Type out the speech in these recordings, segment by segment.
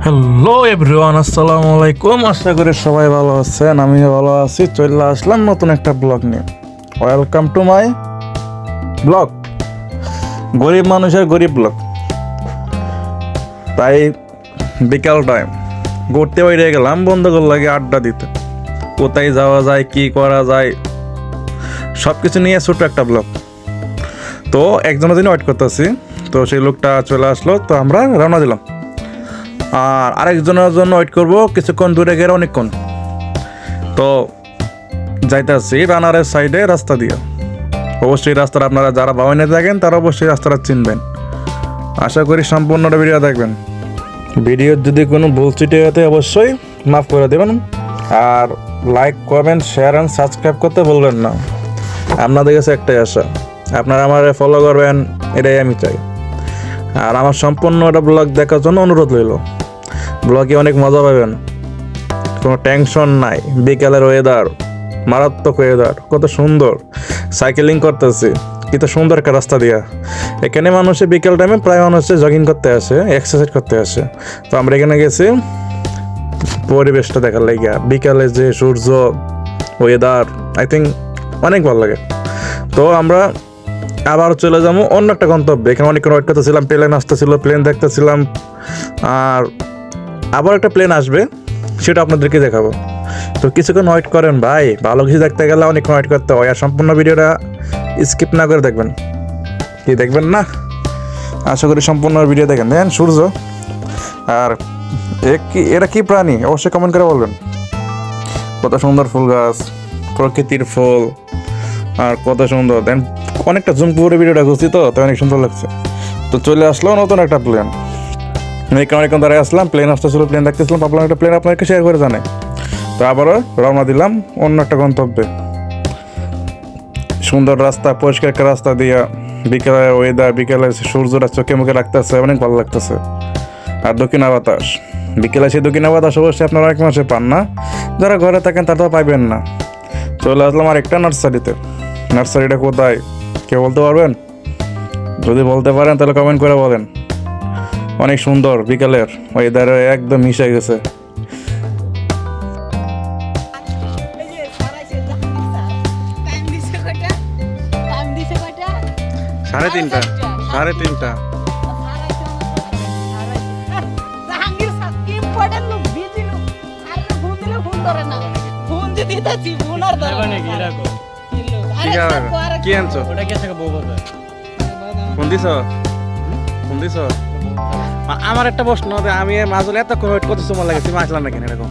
Hello everyone, আসসালামু আলাইকুম। আশা করি সবাই ভালো আছেন, আমিও ভালো আছি। চলে আসলাম নতুন একটা ব্লগ নিয়ে। ওয়েলকাম টু মাই ব্লগ, গরিব মানুষের গরিব ব্লগ। তাই বিকাল টাইম ঘুরতে বাইরে গেলাম বন্ধুগুলো লাগে আড্ডা দিতে। কোথায় যাওয়া যায়, কি করা যায়, সব কিছু নিয়ে ছোট্ট একটা ব্লগ। তো একজনের জন্য ওয়েট করতেছি, তো সেই লোকটা চলে আসলো, তো আমরা রওনা দিলাম। আর আরেকজনের জন্য ওয়েট করবো কিছুক্ষণ দূরে গেলে, অনেকক্ষণ। তো যাইতেছি রানারের সাইডে রাস্তা দিয়ে। অবশ্যই রাস্তাটা আপনারা যারা বাউনে থাকেন তারা অবশ্যই রাস্তাটা চিনবেন। আশা করি সম্পূর্ণটা ভিডিও দেখবেন। ভিডিওর যদি কোনো ভুল ত্রুটি হতে অবশ্যই মাফ করে দেবেন। আর like, comment, share and subscribe করতে বলবেন না। আপনাদের কাছে একটাই আশা, আপনারা আমার ফলো করবেন, এটাই আমি চাই। আর আমার সম্পূর্ণ একটা ব্লগ দেখার জন্য অনুরোধ রইল। ব্লগে অনেক মজা পাবেন, কোনো টেনশন নাই। বিকালের ওয়েদার, মারাত্মক ওয়েদার, কত সুন্দর। সাইকেলিং করতেছি, কত সুন্দর একটা রাস্তা দিয়া। এখানে মানুষে বিকেল টাইমে প্রায় মানুষে জগিং করতে আসে, এক্সারসাইজ করতে আসে। তো আমরা এখানে গেছি পরিবেশটা দেখার লাগিয়া। বিকালে যে সূর্য, ওয়েদার, আই থিঙ্ক অনেক ভালো লাগে। তো আমরা আবার চলে যাবো অন্য একটা গন্তব্যে। এখানে অনেকক্ষণ ওয়েট করতেছিলাম, প্লেন আসতেছিল, প্লেন দেখতেছিলাম। আর আবার একটা প্লেন আসবে, সেটা আপনাদেরকে দেখাবো। তো কিছুক্ষণ ওয়েট করেন ভাই, ভালো কিছু দেখতে গেলে অনেকক্ষণ ওয়েট করতে হয়। আর সম্পূর্ণ ভিডিওটা স্কিপ না করে দেখবেন। কি দেখবেন না? আশা করি সম্পূর্ণ ভিডিও দেখেন। দেখেন সূর্য, আর এরা কি প্রাণী অবশ্যই কমেন্ট করে বলবেন। কত সুন্দর ফুল গাছ, প্রকৃতির ফুল, আর কত সুন্দর। দেন অনেকটা জুম করে ভিডিওটা করছি, তো তাই অনেক সুন্দর লাগছে। তো চলে আসলো নতুন একটা প্লেন। অনেকক্ষণ দাঁড়ায় আসলাম, প্লেন আসতেছিল, প্লেন দেখতেছিলাম, ভাবলাম একটা প্লেন আপনাকে শেয়ার করে জানাই। তো আবারও রওনা দিলাম অন্য একটা গন্তব্যে। সুন্দর রাস্তা, পরিষ্কার একটা রাস্তা দিয়া, বিকেলের ওয়েদার, বিকেলের সূর্যটা চোখে মুখে রাখতেছে, অনেক ভালো লাগতেছে। আর দক্ষিণা বাতাস, বিকেলে সেই দক্ষিণা বাতাস অবশ্যই আপনারা এক মাসে পান না, যারা ঘরে থাকেন তারা তো পাইবেন না। চলে আসলাম আর একটা নার্সারিতে। নার্সারিটা কোথায় কেউ বলতে পারবেন? যদি বলতে পারেন তাহলে কমেন্ট করে বলেন। অনেক সুন্দর, বিকালের ওয়েদারে একদম মিশে গেছে। সাড়ে তিনটা। কি আনছো? ফোন দিছ? আমার একটা প্রশ্ন, আমি মাজলে এতক্ষণ ওয়েট করতে সময় লাগে, তুমি আসলাম না কেন এরকম?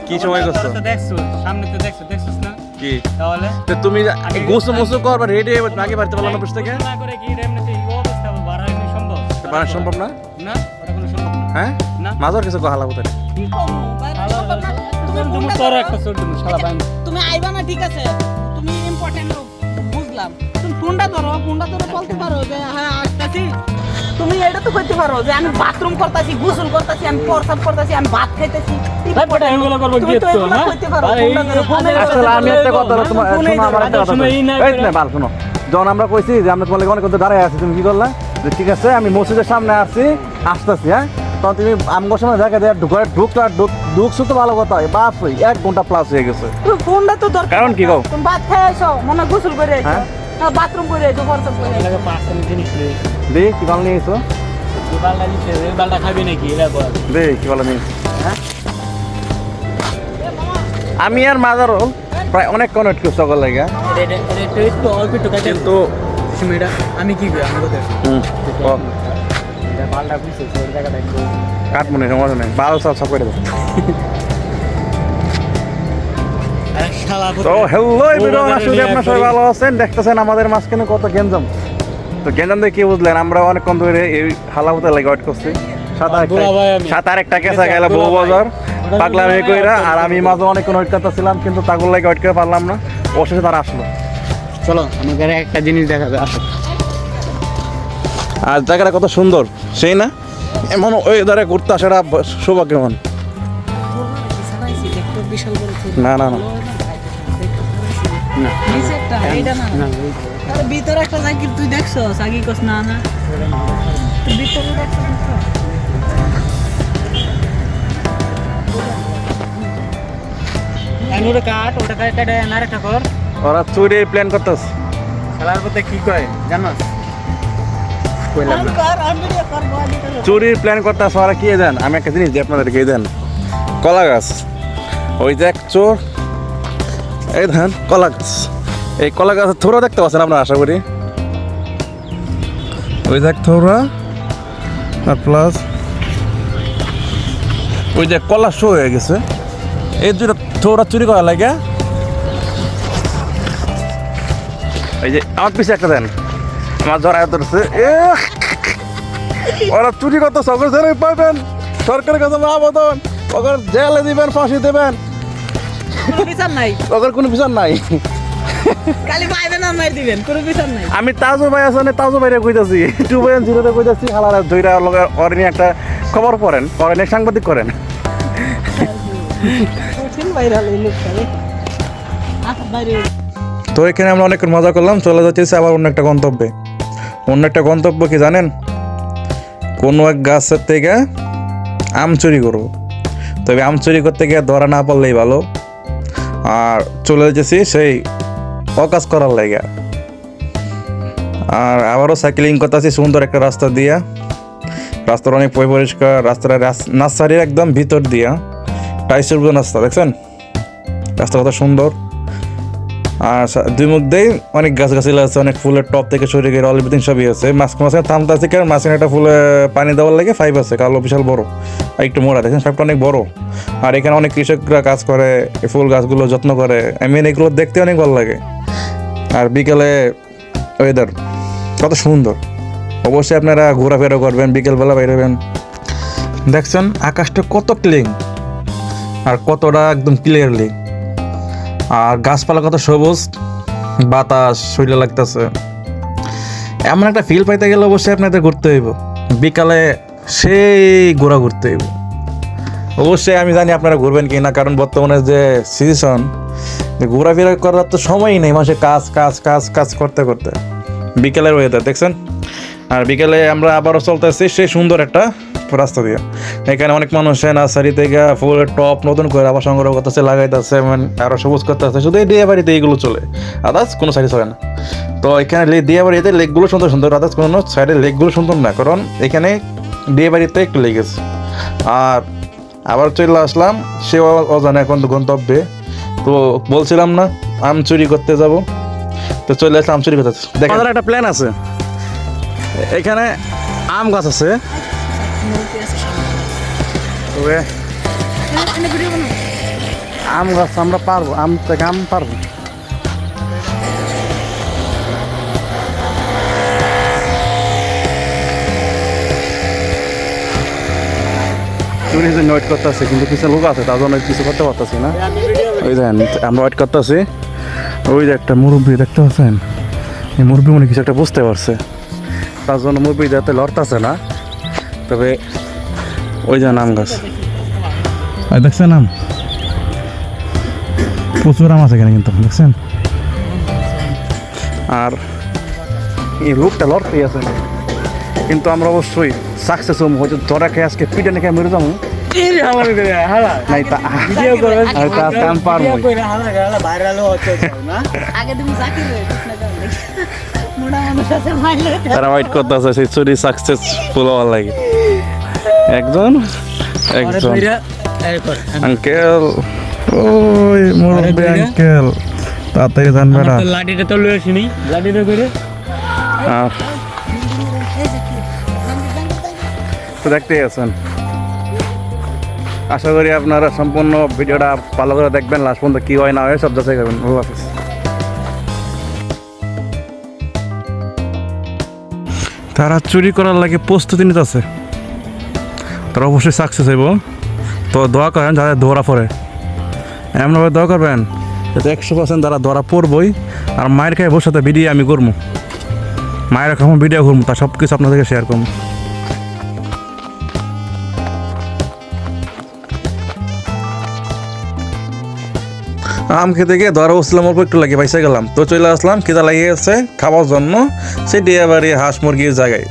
কি সময় করছো? কি তো তুমি গোসু মুসু করবা, রেডি হয়ে আগে বাড়তে পারলাম না? থেকে বাড়া সম্ভব না? হ্যাঁ, মাজার কিছু কথা লাগবে। তুমি আইবা না, ঠিক আছে, তুমি ইম্পর্টেন্ট বুঝলাম। তুমি ফোনটা ধরো বলতে পারো যে হ্যাঁ আসতেছি। তুমি এটা তো করতে পারো যে আমি বাথরুম করতেছি, গোসল করতেছি, আমি প্রসাব করতেছি, আমি ভাত খাইতেছি। আমি একটা কথা, শোনো, যখন আমরা কইছি যে আমরা তোমার অনেক দাঁড়ায় আছি, তুমি কি করলা? যে ঠিক আছে আমি মসজিদের সামনে আসতেছি, হ্যাঁ, তখন তুমি আমার সময় দেখা যায় ঢুকছো, তো ভালো কথা। বাপ 1 ঘন্টা প্লাস হয়ে গেছে। ফোনটা তো দরকার, কারণ কি কও? তুমি ভাত খাই আসো, মনে গোসল করে আসো, বাথরুম করে আসো, প্রসাব করে দে কি ভালো নিয়ে এসো, খাবি নাকি? দে কি ভালো নিয়ে এসো। আমি আর মাজার প্রায় অনেক কনেক্ট করছি সকল লাগে, কিন্তু আমি কি করি আমার কাঠ মনে সমস্যা নেই, বাল সব করে দেবো। তো হ্যালো এভরিওয়ান, আশা করি আপনারা সবাই ভালো আছেন। দেখতেছেন আমাদের মাঝখানে কত গেঞ্জাম। তো গেঞ্জাম দিয়ে কি বুঝলেন? আমরা অনেকক্ষণ ধরে এই হালাবুতে লাগে ওয়েট করছি। 7-8টা কেসা গেল বউ বাজার পাগলামি কইরা। আর আমি মাঝে অনেকক্ষণ ওয়েট করতেছিলাম, কিন্তু তাগুর লাগে ওয়েট করে পারলাম না। অবশেষে তারা আসলো। চলো আমাদের একটা জিনিস দেখাবে, আসো। আর জায়গাটা কত সুন্দর, সেই না? এমন ওয়েদারে ঘুরতে আসাটা শোভা কেমন? না না না, ভিতরে একটা জায়গা তুই দেখছো, সাগি কস না না ভিতরে দেখছো। ওটা কাট ওটা কাটে না রেখা কর ওরা চুরির প্ল্যান করতেছে। খেলার পথে কি কয় জানোস কইলাম না চুরির প্ল্যান করতেছে ওরা। কি দেন আমি একটা জিনিস দিই আপনাদেরকে, দেন কলা গাছ, ওই যে এক চোর, এই ধান কলা গাছ, এই কলা গাছের থোড়া দেখতে পাচ্ছেন আপনারা আশা করি, ওই দেখ থোড়া আর প্লাস ওই যে কলা শো হয়ে গেছে, এই দুটো থোড়া চুরি করা লাগে। এই যে আমার পিছিয়ে একটা দেন, আমার জ্বর আয় ধরছে, ওরা চুরি করতে সরকার ছেড়ে পাইবেন, সরকারের কাছে আবেদন, ওদের জেলে দিবেন, ফাঁসি দেবেন, কোনো বিচার নাই, ওদের কোনো বিচার নাই। খালি পাইবেন আর মার দিবেন, কোনো বিচার নাই। আমি তাজু ভাই আছে না, তাজু ভাইরে কইতাছি, 2.0 কইতাছি, হালারা দুইটা লগে ওর নিয়ে একটা খবর পড়েন, ওর নিয়ে সাংবাদিক করেন। কঠিন ভাইরাল এই লোকটা রে। বাইরে তো এখানে আমরা অনেক মজা করলাম, চলে যাচ্ছি আবার অন্য একটা গন্তব্যে। অন্য একটা গন্তব্য কি জানেন? কোনো এক গাছের থেকে আম চুরি করবো। তবে আম চুরি করতে গিয়ে ধরা না পড়লেই ভালো। আর চলে যেতেছি সেই অকাজ করার লাইগা। আর আবারও সাইকেলিং করতেছি সুন্দর একটা রাস্তা দিয়া, রাস্তাটা অনেক পরিষ্কার, রাস্তাটা নার্সারির একদম ভিতর দিয়া টাইসের রাস্তা, দেখছেন রাস্তা কত সুন্দর। আর দুই মুখ দিয়ে অনেক গাছগাছালি আছে, অনেক ফুলের টপ থেকে সরে গিয়ে অল এভরিথিং সবই আছে। মাঝখানে থামতে আছে, কারণ মাঝখানে একটা ফুলে পানি দেওয়ার লাগে পাইপ আছে, কালো বিশাল বড় আর একটু মোড়া, দেখছেন পাইপটা অনেক বড়। আর এখানে অনেক কৃষকরা কাজ করে, এই ফুল গাছগুলো যত্ন করে, এগুলো দেখতে অনেক ভালো লাগে। আর বিকেলে ওয়েদার কত সুন্দর, অবশ্যই আপনারা ঘোরাফেরা করবেন, বিকেলবেলা বেরোবেন। দেখছেন আকাশটা কত ক্লিন আর কতটা একদম ক্লিয়ারলি, আর গাছপালা কত সবুজ, বাতাস শরীরে লাগতেছে। এমন একটা ফিল পাইতে গেলে অবশ্যই আপনাদের ঘুরতে হইব, বিকালে সেই ঘোরা ঘুরতে হইব। অবশ্যই আমি জানি আপনারা ঘুরবেন কি না, কারণ বর্তমানে যে সিজন, ঘোরাফেরা করার তো সময়ই নেই, মানুষের কাজ কাজ কাজ কাজ করতে করতে। বিকেলের ওয়েদার দেখছেন, আর বিকেলে আমরা আবারও চলতেছি সেই সুন্দর একটা রাস্তা দিয়ে। এখানে অনেক মানুষ নার্সারি থেকে ফুলের টপ নতুন করে আবার সংগ্রহ করতেছে, লাগাইতেছে, আরও সবুজ করতেছে। শুধু এই দিয়ে বাড়িতে এইগুলো চলে, আদার্স কোনো সাইডে চলে না। তো এখানে দিয়ে বাড়িতে লেকগুলো সুন্দর সুন্দর, আদার্স কোনো সাইডে লেকগুলো সুন্দর না, কারণ এখানে দিয়ে বাড়িতে একটু লেগেছে। আর আবার চলে আসলাম সে অজানা এখন গন্তব্যে। তো বলছিলাম না আম চুরি করতে যাব, তো চলে আসলাম আম চুরি করতে। দেখেন একটা প্ল্যান আছে, এখানে আম গাছ আছে, তবে আম গাছ আমরা পারবো, আম থেকে আম পারবো। চুরির জন্য ওয়েট করতেছে, কিন্তু কিছু লোক আছে তার জন্য কিছু করতে পারতেছি না। ওই দেখেন আমরা ওয়েট করতেছি, ওই যে একটা মুরব্বী দেখতে পাচ্ছেন, এই মুরব্বী মনে কিছু একটা বুঝতে পারছে, তার জন্য মুরব্বী যাতে লড়তেছে না। তবে ওই যে আম গাছ দেখছেন, আম প্রচুর আম আছে এখানে কিন্তু, দেখছেন। আর এই লোকটা লড়তেই আছে, কিন্তু আমরা অবশ্যই সাকসেস হবো। হয়তো ধরা খেয়ে আজকে পিঠে খেয়ে মরে যাবো, নাই তা আজকে আমি পারবো। আগে তুমি জাকির রে কৃষ্ণ গান মোড়া মানুষ আছে মাইলে তারা ওয়েট করতেছে সেই চুরি সাকসেসফুল হওয়ার লাগে। একজন আঙ্কেল, ওই মুরব্বী আঙ্কেল, তাড়াতাড়ি জানবে না। লাঠিটা তো লয়ে আসিনি, লাঠিটা করে আর তো দেখতেই আছেন। আশা করি আপনারা সম্পূর্ণ ভিডিওটা ভালো করে দেখবেন, লাস্ট পর্যন্ত কী হয় না হয় সব যাচাই করবেন। আল্লাহ হাফিজ। তারা চুরি করার লাগে প্রস্তুতি নিতেছে, তারা অবশ্যই সাকসেস হইব। তো দোয়া করেন যারা ধরা পড়ে, এমনভাবে দোয়া করবেন যাতে 100% তারা ধরা পড়বই। আর মায়ের খাই বসে সাথে ভিডিও আমি করবো, মায়ের খাবো ভিডিও করবো, তা সব কিছু আপনাদেরকে শেয়ার করবো। আম খেতে গিয়ে ধরা বসছিলাম, অল্প একটু লাগিয়ে পাইসে গেলাম। তো চলে আসলাম খিদা লাগিয়ে গেছে খাওয়ার জন্য সেই ডিয়া বাড়ি হাঁস মুরগির জায়গায়।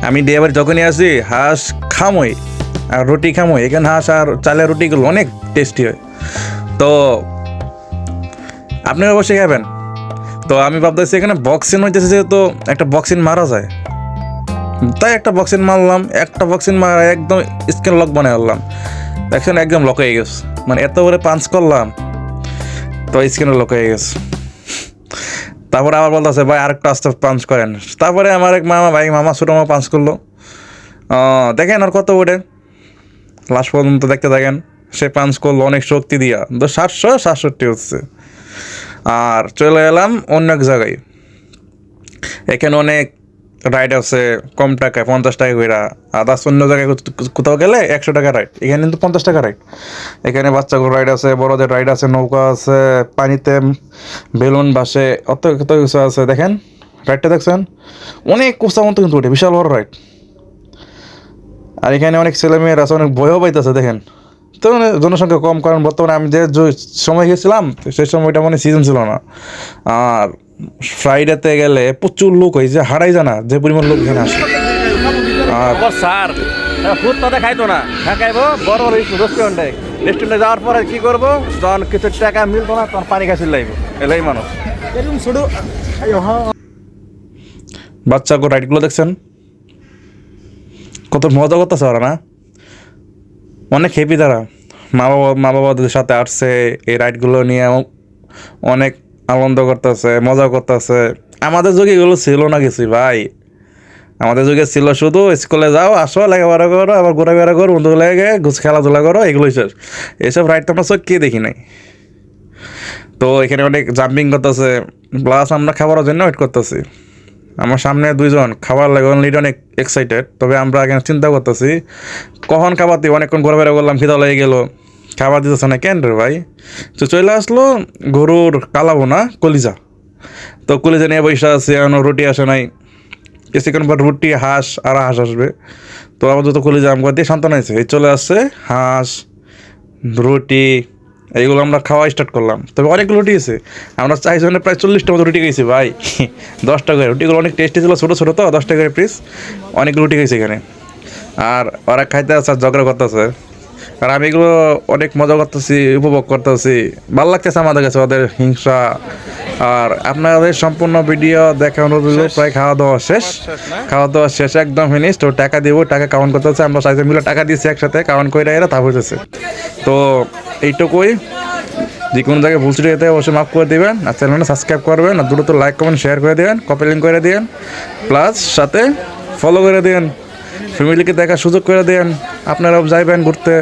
আমি ডিয়া বাড়ি যখনই আসি হাঁস খামোই আর রুটি খামোই, এখানে হাঁস আর চালের রুটিগুলো অনেক টেস্টি হয়। তো আপনি অবশ্যই খাবেন। তো আমি ভাবতেছি এখানে বক্সিন হইতেছে, যেহেতু একটা বক্সিন মারা যায়, তাই একটা বক্সিন মারলাম। একটা বক্সিন মারা একদম স্ক্রিন লক বানাই আনলাম, দেখছেন একদম লক হয়ে গেছে। মানে এত করে পাঞ্চ করলাম তো স্ক্রিনে লক হয়ে গেছে। তারপরে আবার বলতেছে ভাই আরেকটা আস্তে পাঞ্চ করেন। তারপরে আমার এক মামা ছোটো মামা পাঞ্চ করলো। দেখেন আর কত ওঠে, লাস্ট পর্যন্ত দেখতে থাকেন। সে পাঞ্চ করলো অনেক শক্তি দিয়া, তো 767 হচ্ছে। আর চলে এলাম অন্য এক জায়গায়। এখানে অনেক রাইড আছে কম টাকায়, 50 টাকা করে। আদার্স অন্য জায়গায় কোথাও গেলে 100 টাকা রাইড, এখানে কিন্তু 50 টাকা রাইড। এখানে বাচ্চাগুলো রাইড আছে, বড়দের রাইড আছে, নৌকা আছে, পানিতে বেলুন বাসে, অত কত কিছু আছে। দেখেন রাইডটা দেখছেন, অনেক কুস্তা মতো কিন্তু ওঠে, বিশাল বড় রাইড। আর এখানে অনেক ছেলেমেয়েরা আছে, অনেক ভয়ও পাইতেছে। দেখেন তো জনসংখ্যা কম, কারণ বর্তমানে আমি যে সময় গেছিলাম সেই সময়টা মানে সিজন ছিল না। আর ফ্রাইডেতে গেলে প্রচুর লোক হয়, যে হারাই জানা যে পরিমাণ লোক এখানে আসে। আর স্যার ফুড তো খাইতো না, হ্যাঁ খাইবো বড় রেস্টুরেন্টে। রেস্টুরেন্টে যাওয়ার পরে কি করবো, যখন কিছু টাকা মিলতো না তখন পানি খাইছিল লাগবে, এলাই মানুষ এরকম শুধু। বাচ্চাগুলো রাইডগুলো দেখছেন কত মজা করতেছে ওরা না, অনেক হ্যাপি তারা। মা বাবাদের সাথে আসছে, এই রাইডগুলো নিয়ে অনেক আনন্দ করতেছে, মজা করতেছে। আমাদের যুগে এগুলো ছিল না কিছু ভাই। আমাদের যুগে ছিল শুধু স্কুলে যাও, আসো, লেখাপড়া করো, আবার ঘোরাফেরা করো, বন্ধু লেগে খেলাধুলা করো, এগুলোই শেষ। এইসব রাইড তো আমরা চোখে দেখি নাই। তো এখানে অনেক জাম্পিং করতেছে, প্লাস আমরা খাবারের জন্য ওয়েট করতেছি। আমার সামনে দুইজন খাবার লাগে অলরেডি অনেক এক্সাইটেড। তবে আমরা এখানে চিন্তা করতেছি কখন খাবার দিই, অনেকক্ষণ ঘোরাফেরা করলাম, খিদা লেগে গেল, খাবার দিতেছে না কেন রে ভাই। তো চলে আসলো গরুর কালাবো না কলিজা। তো কলিজা নিয়ে বসে আছে, এখনো রুটি আসে নাই। কিছুক্ষণ পর রুটি, হাঁস আর হাঁস আসবে। তো আমার যত কলিজা আমগা দিয়ে সান্ত্বনা হয়েছে, এই চলে আসছে হাঁস, রুটি, এইগুলো আমরা খাওয়া স্টার্ট করলাম। তবে অনেকগুলো রুটি আছে, আমরা 4 জনে প্রায় 40টা মতো রুটি খেয়েছি ভাই। 10 টাকা করে রুটিগুলো অনেক টেস্টি ছিল, ছোটো ছোটো তো, 10 টাকা করে পিস। অনেক রুটি খেয়েছি এখানে। আর ওরা খাইতে আছে আর ঝগড়া করতেছে, আর আমি এগুলো অনেক মজা করতেছি, উপভোগ করতেছি, ভালো লাগতেছে আমাদের কাছে ওদের হিংসা। আর আপনাদের সম্পূর্ণ ভিডিও দেখানোর প্রায় খাওয়া দাওয়া শেষ, একদম ফিনিশ। তো টাকা দিব, টাকা কাউন্ট করতে হচ্ছে, আমরা 4 মিলে টাকা দিচ্ছি একসাথে, কাউন্ট করে এরা তা হয়েছে। তো এইটুকুই, যে কোনো জায়গায় ভুল ত্রুটি যেতে অবশ্যই মাফ করে দেবেন। আর চ্যানেলটা সাবস্ক্রাইব করবেন, আর দ্রুত লাইক কমেন্ট শেয়ার করে দেবেন, কপি লিঙ্ক করে দেবেন, প্লাস সাথে ফলো করে দেবেন, ফ্যামিলিকে দেখার সুযোগ করে দেন। আপনারাও যাইবেন ঘুরতে।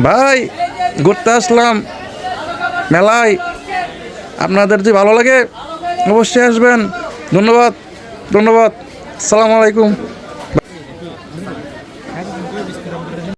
ভাই ঘুরতে আসলাম মেলায়, আপনাদের যদি ভালো লাগে অবশ্যই আসবেন। ধন্যবাদ। আসসালামু আলাইকুম।